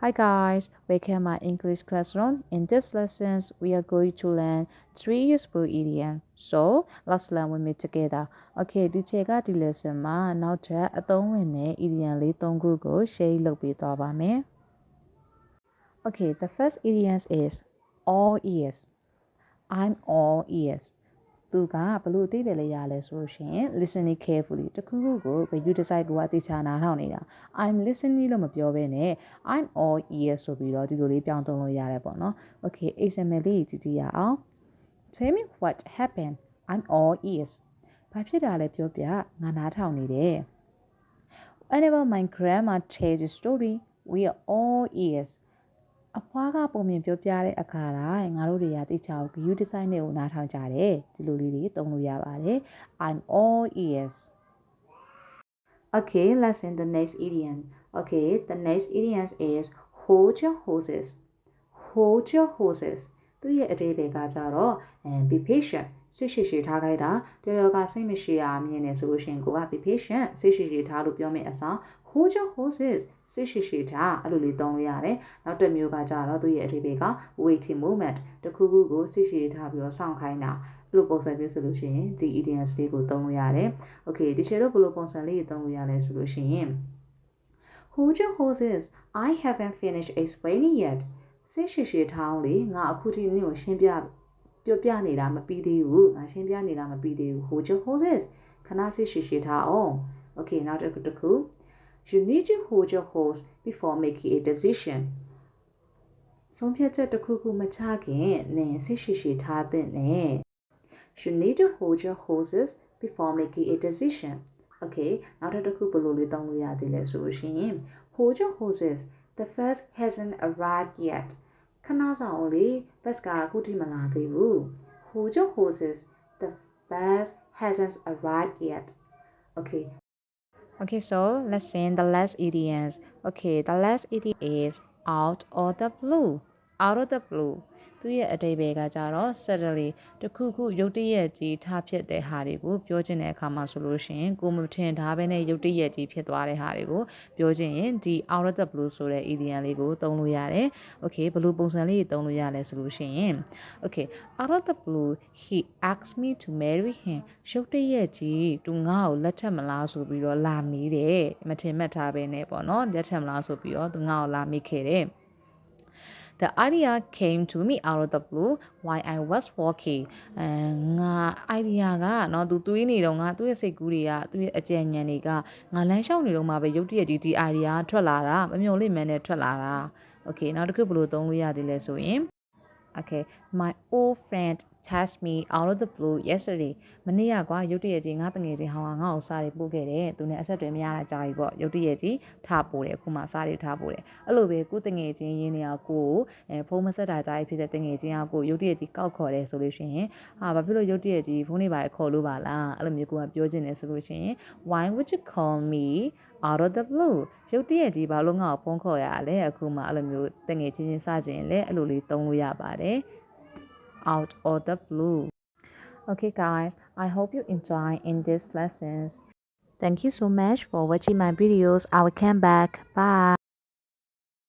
Hi guys, welcome my English classroom. In this lessons, we are going to learn 3 useful idioms. So, let's learn with me together. Okay, ဒီချက်ကဒီ lesson မှာနောက်ထပ်အသုံးဝင်တဲ့ idiom လေး၃ခုကို share လုပ်ပေးသွားပါမယ်။ Okay, the first idiom is all ears. I'm all ears. သူကဘလို့အတိတ်ပဲလေရလဲဆိုရှင် listening carefully တခုခုကို you decide ကိုအတိချာနားထောင်နေတာ I'm listening လို့မပြောဘဲနဲ့ I'm all ears ဆိုပြီးတော့ဒီလိုလေးပြောင်းသုံးလို့ရတယ်ပေါ့နော် Okay example လေးကြည့်ကြည့်ရအောင် Tell me what happened. I'm all ears. ဘာဖြစ်တာလဲပြောပြငါနားထောင်နေတယ် Whenever my grandma tells a story, we are all ears. အဖွားကပုံမြင်ပြောပြတဲ့အခါတိုင်းငါတို့တွေကတိကျအောင် view design တွေကိုနားထောင်ကြတယ်ဒီလိုလေးတွေသုံးလို့ရပါတယ် I'm all ears. Okay, let's in the next idiom. Okay, the next idiom is hold your horses. Hold your horses. သူရဲ့အဓိပ္ပာယ်ကကြတော့ be patient စိတ်ရှိရှိထားခိုင်းတာတယောက်ကစိတ်မရှိရမြင်နေဆိုလို့ရှိရင်ကိုက be patient စိတ်ရှိရှိထားလို့ပြောမယ့်အစား hold your horses စိတ်ရှိရှိထားအဲ့လိုလေးသုံးလို့ရတယ်နောက်တစ်မျိုးကကြတော့သူရဲ့အဓိပ္ပာယ်က waiting moment တခုခုကိုစိတ်ရှိထားပြီးတော့စောင့်ခိုင်းတာအဲ့လိုပုံစံမျိုးဆိုလို့ရှိရင်ဒီ idioms လေးကိုသုံးလို့ရတယ် Okay ဒီချက်တော့ဘယ်လိုပုံစံလေးသုံးလို့ရလဲဆိုလို့ရှိရင် Hold your horses. I haven't finished explaining yet. စိတ်ရှိရှိထားအောင်လေငါအခုထိနင့်ကိုရှင်းပြပြောပြနေတာမပြီးသေးဘူးငါရှင်းပြနေတာမပြီးသေးဘူး Hold your horses ခဏစိတ်ရှိရှိထားအောင် Okay နောက်တစ်ခု You need to hold your horse before making a decision ဆုံးဖြတ်ချက်တစ်ခုခုမချခင်နင်စိတ်ရှိရှိထားသင့်တယ် You need to hold your horses before making a decision Okay နောက်တစ်ခုဘယ်လိုလေးသုံးလို့ရသေးလဲဆိုလို့ရှိရင် Hold your horses the bus hasn't arrived yet ခဏဆောင်လေဘတ်ကအခုထိမလာသေးဘူး Hold your horses the bus hasn't arrived yet Okay so let's sing the last idioms Okay the last idiom is out of the blue out of the blue သူရဲ့အဓိပ္ပာယ်ကကြတော့ suddenly တခုခုရုတ်တရက်ကြီးထဖြစ်တဲ့ဟာတွေကိုပြောချင်တဲ့အခါမှာဆိုလို့ရှိရင်ကိုမထင်ထားဘဲနဲ့ရုတ်တရက်ကြီးဖြစ်သွားတဲ့ဟာတွေကိုပြောချင်ရင်ဒီ out of the blue ဆိုတဲ့ idiom လေးကိုသုံးလို့ရတယ် Okay ဘယ်လိုပုံစံလေးသုံးလို့ရလဲဆိုလို့ရှိရင် Okay out of the blue he asked me to marry him ရုတ်တရက်ကြီးသူငါ့ကိုလက်ထပ်မလားဆိုပြီးတော့လာမိတယ်မထင်မှတ်ထားဘဲနဲ့ပေါ့နော်လက်ထပ်မလားဆိုပြီးတော့သူငါ့ကိုလာမိခဲ့တယ်The idea came to me out of the blue while I was walking ငါ idea ကเนาะသူတွေးနေတော့ငါသူ့ရဲ့စိတ်ကူးတွေကသူ့ရဲ့အကြံဉာဏ်တွေကငါလမ်းလျှောက်နေတော့မှပဲရုတ်တရက်ကြီးဒီ idea ထွက်လာတာမမျှော်လင့်မှန်းနဲ့ထွက်လာတာ Okay နောက်တစ်ခုဘယ်လိုသုံးလို့ရသေးလဲဆိုရင် Okay my old friend text me out of the blue yesterday မနေ့ကကွာရုတ်တရက်ကြီးငါတငယ်ချင်းဟောင်းငါ့ကိုစာတွေပို့ခဲ့တယ်သူနဲ့အဆက်အသွယ်မရတာကြာပြီပေါ့ရုတ်တရက်ကြီးထားပို့တယ်အခုမှစာတွေထားပို့တယ်အဲ့လိုပဲကိုတငယ်ချင်းရင်းနေအောင်ကိုဖုန်းမဆက်တာကြာပြီဖြစ်တဲ့တငယ်ချင်းကကိုရုတ်တရက်ကြီးကောက်ခေါ်တယ်ဆိုလို့ရှိရင်ဘာဖြစ်လို့ရုတ်တရက်ကြီးဖုန်းတွေပါခေါ်လို့ပါလားအဲ့လိုမျိုးကိုကပြောချင်တယ်ဆိုလို့ရှိရင် Why would you call me out of the blue ရုတ်တရက်ကြီးဘာလို့ငါ့ကိုဖုန်းခေါ်ရလဲအခုမှအဲ့လိုမျိုးတငယ်ချင်းစကြင်လဲအဲ့လိုလေးသုံးလို့ရပါတယ် out of the blue Okay guys I hope you enjoy in these lessons Thank you so much for watching my videos I will come back bye